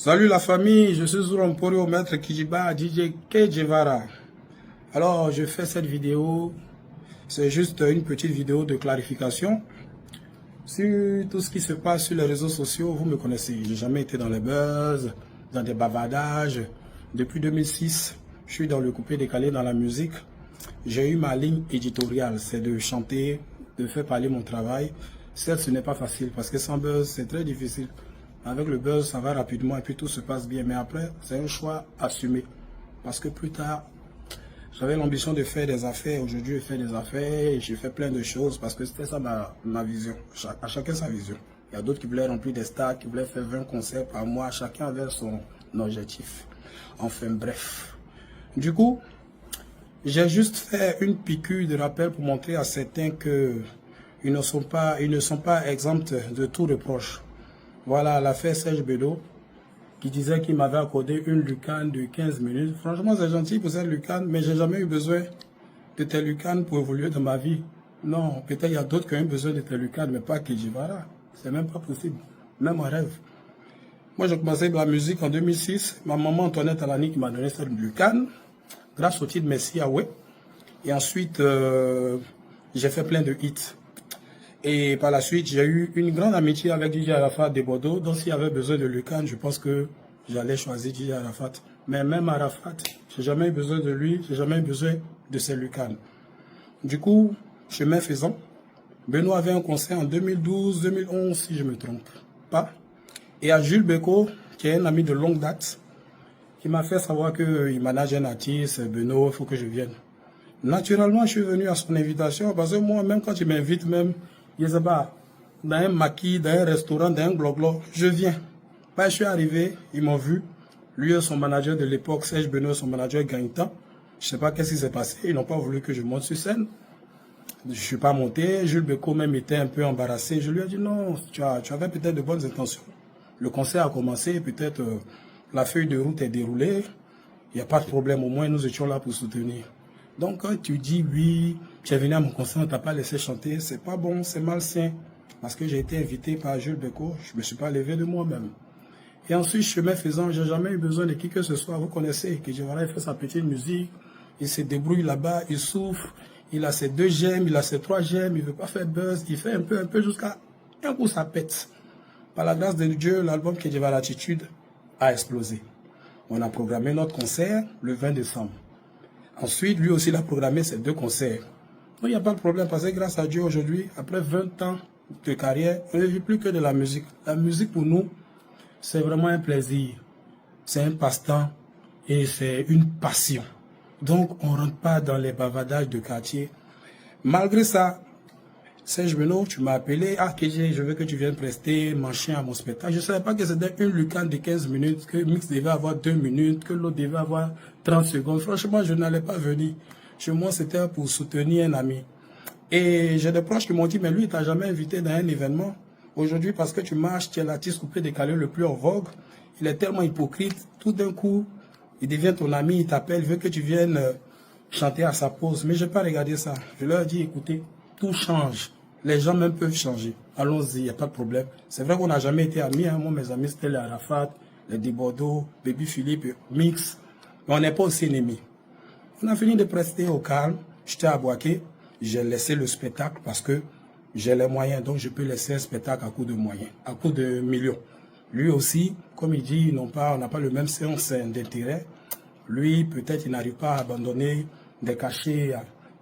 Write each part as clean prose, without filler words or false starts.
Salut la famille, je suis Zourampori, maître Kijiba, DJ Kejevara. Alors, je fais cette vidéo, c'est juste une petite vidéo de clarification sur tout ce qui se passe sur les réseaux sociaux. Vous me connaissez, j'ai jamais été dans les buzz, dans des bavardages. Depuis 2006, je suis dans le coupé décalé dans la musique. J'ai eu ma ligne éditoriale, c'est de chanter, de faire parler mon travail. Certes, ce n'est pas facile parce que sans buzz, c'est très difficile. Avec le buzz, ça va rapidement et puis tout se passe bien. Mais après, c'est un choix assumé. Parce que plus tard, j'avais l'ambition de faire des affaires. Aujourd'hui, je fais des affaires et j'ai fait plein de choses parce que c'était ça ma vision. À chacun sa vision. Il y a d'autres qui voulaient remplir des stars, qui voulaient faire 20 concerts par mois. Chacun avait son objectif. Enfin, bref. Du coup, j'ai juste fait une piqûre de rappel pour montrer à certains que ils ne sont pas exempts de tout reproche. Voilà l'affaire Serge Bedeau qui disait qu'il m'avait accordé une lucane de 15 minutes. Franchement, c'est gentil pour cette lucane, mais j'ai jamais eu besoin de tes lucanes pour évoluer dans ma vie. Non, peut-être il y a d'autres qui ont eu besoin de tes lucanes, mais pas Kejivara. C'est même pas possible, même en rêve. Moi, j'ai commencé la musique en 2006. Ma maman Antoinette Alani qui m'a donné cette lucane, grâce au titre Merci Yahweh. Et ensuite, j'ai fait plein de hits. Et par la suite, j'ai eu une grande amitié avec DJ Arafat de Bordeaux. Donc, s'il y avait besoin de Lucan, je pense que j'allais choisir DJ Arafat. Mais même Arafat, j'ai jamais eu besoin de lui, j'ai jamais eu besoin de ses Lucan. Du coup, chemin faisant, Benoît avait un concert en 2012-2011, si je ne me trompe pas. Et à Jules Beko, qui est un ami de longue date, qui m'a fait savoir qu'il manage un artiste, Benoît, il faut que je vienne. Naturellement, je suis venu à son invitation parce que moi, même quand tu m'invites, même, je sais pas, dans un maquis, dans un restaurant, dans un gloglo, je viens. Ben, je suis arrivé, ils m'ont vu. Lui et son manager de l'époque, Serge Benoît, son manager Gaëtan. Je sais pas qu'est-ce qui s'est passé. Ils n'ont pas voulu que je monte sur scène. Je suis pas monté. Jules Beko même était un peu embarrassé. Je lui ai dit non, tu avais peut-être de bonnes intentions. Le concert a commencé, peut-être la feuille de route est déroulée. Il n'y a pas de problème. Au moins, nous étions là pour soutenir. Donc, quand tu dis oui, tu es venu à mon concert, on t'a pas laissé chanter, c'est pas bon, c'est malsain. Parce que j'ai été invité par Jules Beko, je me suis pas levé de moi-même. Et ensuite, chemin faisant, j'ai jamais eu besoin de qui que ce soit. Vous connaissez, que Kejevara fait sa petite musique, il se débrouille là-bas, il souffre, il a ses 2 gemmes, il a ses 3 gemmes, il veut pas faire buzz, il fait un peu jusqu'à un coup ça pète. Par la grâce de Dieu, l'album Kejevara Attitude a explosé. On a programmé notre concert le 20 décembre. Ensuite, lui aussi, il a programmé ses 2 concerts. Donc, il n'y a pas de problème parce que grâce à Dieu, aujourd'hui, après 20 ans de carrière, on ne vit plus que de la musique. La musique, pour nous, c'est vraiment un plaisir. C'est un passe-temps et c'est une passion. Donc, on ne rentre pas dans les bavardages de quartier. Malgré ça, Serge Benoît, tu m'as appelé. Ah, KG, je veux que tu viennes prester mon chien à mon spectacle. Je ne savais pas que c'était une lucane de 15 minutes, que Mix devait avoir 2 minutes, que l'autre devait avoir 30 secondes. Franchement, je n'allais pas venir. Chez moi, c'était pour soutenir un ami. Et j'ai des proches qui m'ont dit, mais lui, il t'a jamais invité dans un événement. Aujourd'hui, parce que tu marches, tu es l'artiste coupé décalé le plus en vogue. Il est tellement hypocrite. Tout d'un coup, il devient ton ami, il t'appelle, il veut que tu viennes chanter à sa pause. Mais je n'ai pas regardé ça. Je leur ai dit, écoutez, tout change. Les gens même peuvent changer. Allons-y, il n'y a pas de problème. C'est vrai qu'on n'a jamais été amis. Hein. Moi, mes amis, c'était les Arafat, les Debordeaux, Baby Philippe, Mix. Mais on n'est pas aussi ennemis. On a fini de prester au calme. J'étais à Boaké. J'ai laissé le spectacle parce que j'ai les moyens. Donc, je peux laisser un spectacle à coup de moyens, à coup de millions. Lui aussi, comme il dit, on n'a pas le même sens d'intérêt. Lui, peut-être, il n'arrive pas à abandonner des cachets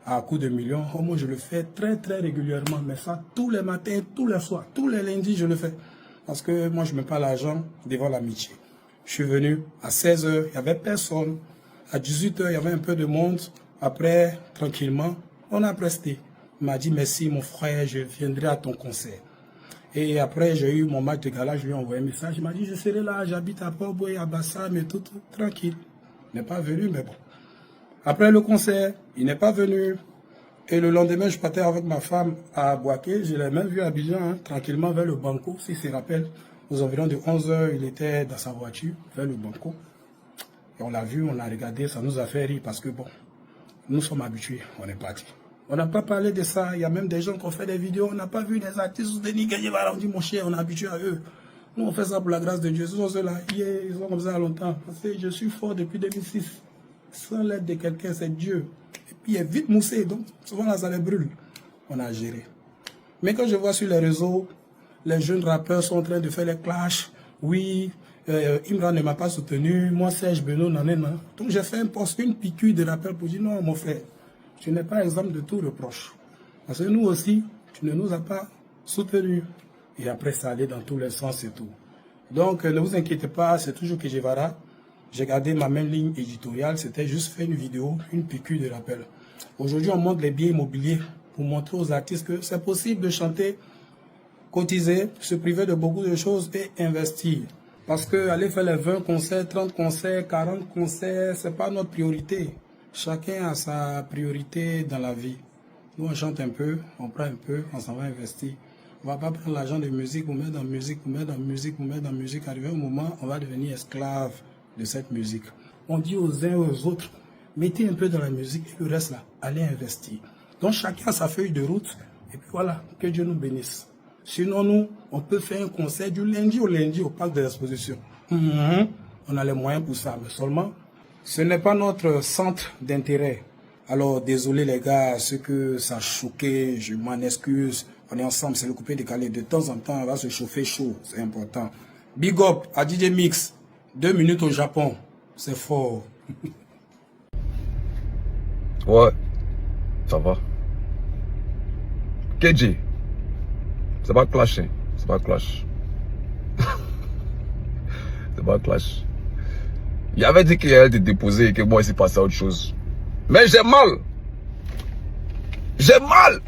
à coup de millions. Oh, moi, je le fais très, très régulièrement. Mais ça, tous les matins, tous les soirs, tous les lundis, je le fais. Parce que moi, je ne mets pas l'argent devant l'amitié. Je suis venu à 16 h, il n'y avait personne. À 18 h, il y avait un peu de monde. Après, tranquillement, on a presté. Il m'a dit, merci mon frère, je viendrai à ton concert. Et après, j'ai eu mon match de gala, je lui ai envoyé un message. Il m'a dit, je serai là, j'habite à Port-Boué, à Bassam, mais tout, tranquille. Il n'est pas venu, mais bon. Après le concert, il n'est pas venu. Et le lendemain, je partais avec ma femme à Boaké. Je l'ai même vu à Abidjan, hein, tranquillement vers le Banco. Si se rappelle, aux environs de 11 h, il était dans sa voiture, vers le Banco. Et on l'a vu, on l'a regardé, ça nous a fait rire parce que bon, nous sommes habitués, on est parti. On n'a pas parlé de ça. Il y a même des gens qui ont fait des vidéos, on n'a pas vu des artistes de Kejevara. On dit, mon cher, on est habitué à eux. Nous, on fait ça pour la grâce de Dieu. Ce sont ceux-là, ils sont comme ça longtemps. Parce que je suis fort depuis 2006. Sans l'aide de quelqu'un, c'est Dieu. Et puis, il est vite moussé. Donc, souvent, là, ça les brûle. On a géré. Mais quand je vois sur les réseaux, les jeunes rappeurs sont en train de faire les clashs. Oui, Imran ne m'a pas soutenu. Moi, Serge Benoît, nanana. Donc, j'ai fait un post, une piqûre de rappel pour dire non, mon frère, tu n'es pas exemple de tout reproche. Parce que nous aussi, tu ne nous as pas soutenus. Et après, ça allait dans tous les sens et tout. Donc, ne vous inquiétez pas, c'est toujours que Guevara. J'ai gardé ma même ligne éditoriale. C'était juste faire une vidéo, une piqûre de rappel. Aujourd'hui, on montre les biens immobiliers pour montrer aux artistes que c'est possible de chanter, cotiser, se priver de beaucoup de choses et investir. Parce que aller faire les 20 concerts, 30 concerts, 40 concerts, c'est pas notre priorité. Chacun a sa priorité dans la vie. Nous, on chante un peu, on prend un peu, on s'en va investir. On ne va pas prendre l'argent de musique, on met dans musique, on met dans musique, on met dans musique. Arrivé au moment, on va devenir esclave de cette musique. On dit aux uns et aux autres, mettez un peu dans la musique et le reste là, allez investir. Donc chacun a sa feuille de route et puis voilà, que Dieu nous bénisse. Sinon nous, on peut faire un concert du lundi au parc de l'exposition. On a les moyens pour ça, mais seulement, ce n'est pas notre centre d'intérêt. Alors désolé les gars, ceux que ça a choqué, je m'en excuse. On est ensemble, c'est le coupé décalé. De temps en temps, on va se chauffer chaud, c'est important. Big up à DJ Mix, 2 minutes au Japon, c'est fort. Ouais, ça va. KJ, c'est pas clash, hein. C'est pas clash. C'est pas clash. Il avait dit qu'il allait te déposer et que moi, il s'est passé à autre chose. Mais j'ai mal. J'ai mal.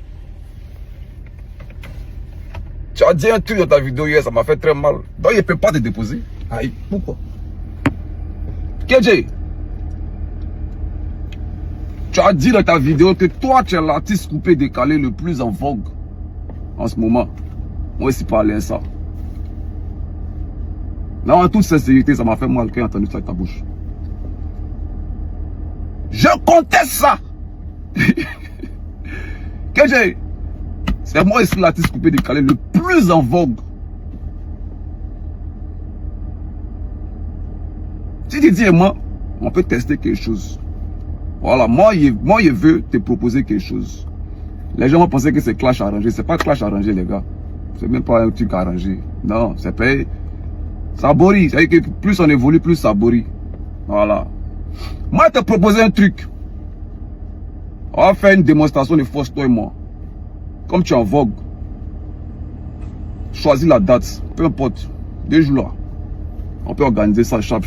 Tu as dit un truc dans ta vidéo hier, ça m'a fait très mal. Donc il ne peut pas te déposer. Aïe, pourquoi? KJ, tu as dit dans ta vidéo que toi, tu es l'artiste coupé décalé le plus en vogue en ce moment. Moi, c'est pas allé ça. Non, en toute sincérité, ça m'a fait mal quand j'ai entendu ça de ta bouche. Je conteste ça. KJ, c'est moi ici l'artiste coupé décalé le plus en vogue. Si tu dis moi, on peut tester quelque chose. Voilà, moi, je veux te proposer quelque chose. Les gens vont penser que c'est clash arrangé. C'est pas clash arrangé, les gars. C'est même pas un truc arrangé. Non, c'est pas... Ça borie. C'est-à-dire que plus on évolue, plus ça borie. Voilà. Moi, je te proposer un truc. On va faire une démonstration de force, toi et moi. Comme tu es en vogue. Choisis la date. Peu importe. 2 jours là. On peut organiser ça chap.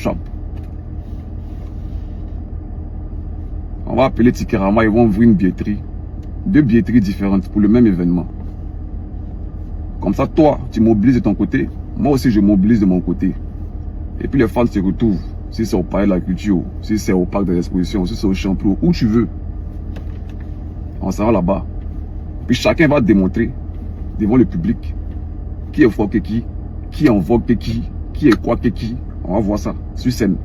On va appeler Tikerama, ils vont ouvrir une billetterie. 2 billetteries différentes pour le même événement. Comme ça, toi, tu mobilises de ton côté. Moi aussi, je mobilise de mon côté. Et puis les fans se retrouvent. Si c'est au Palais de la Culture, si c'est au Parc de l'Exposition, si c'est au Champlon, où tu veux. On s'en va là-bas. Puis chacun va démontrer devant le public qui est fort que qui est en vogue que qui est quoi que qui. On va voir ça sur scène.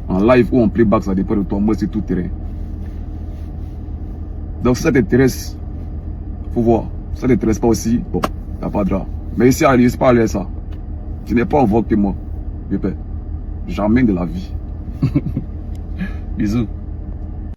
En live ou en playback, ça dépend de toi. Moi, c'est tout terrain. Donc, si ça t'intéresse, faut voir. Si ça t'intéresse pas aussi, bon, t'as pas de drap. Mais ici, c'est pas aller ça. Tu n'es pas en vogue que moi. Jamais de la vie. Bisous.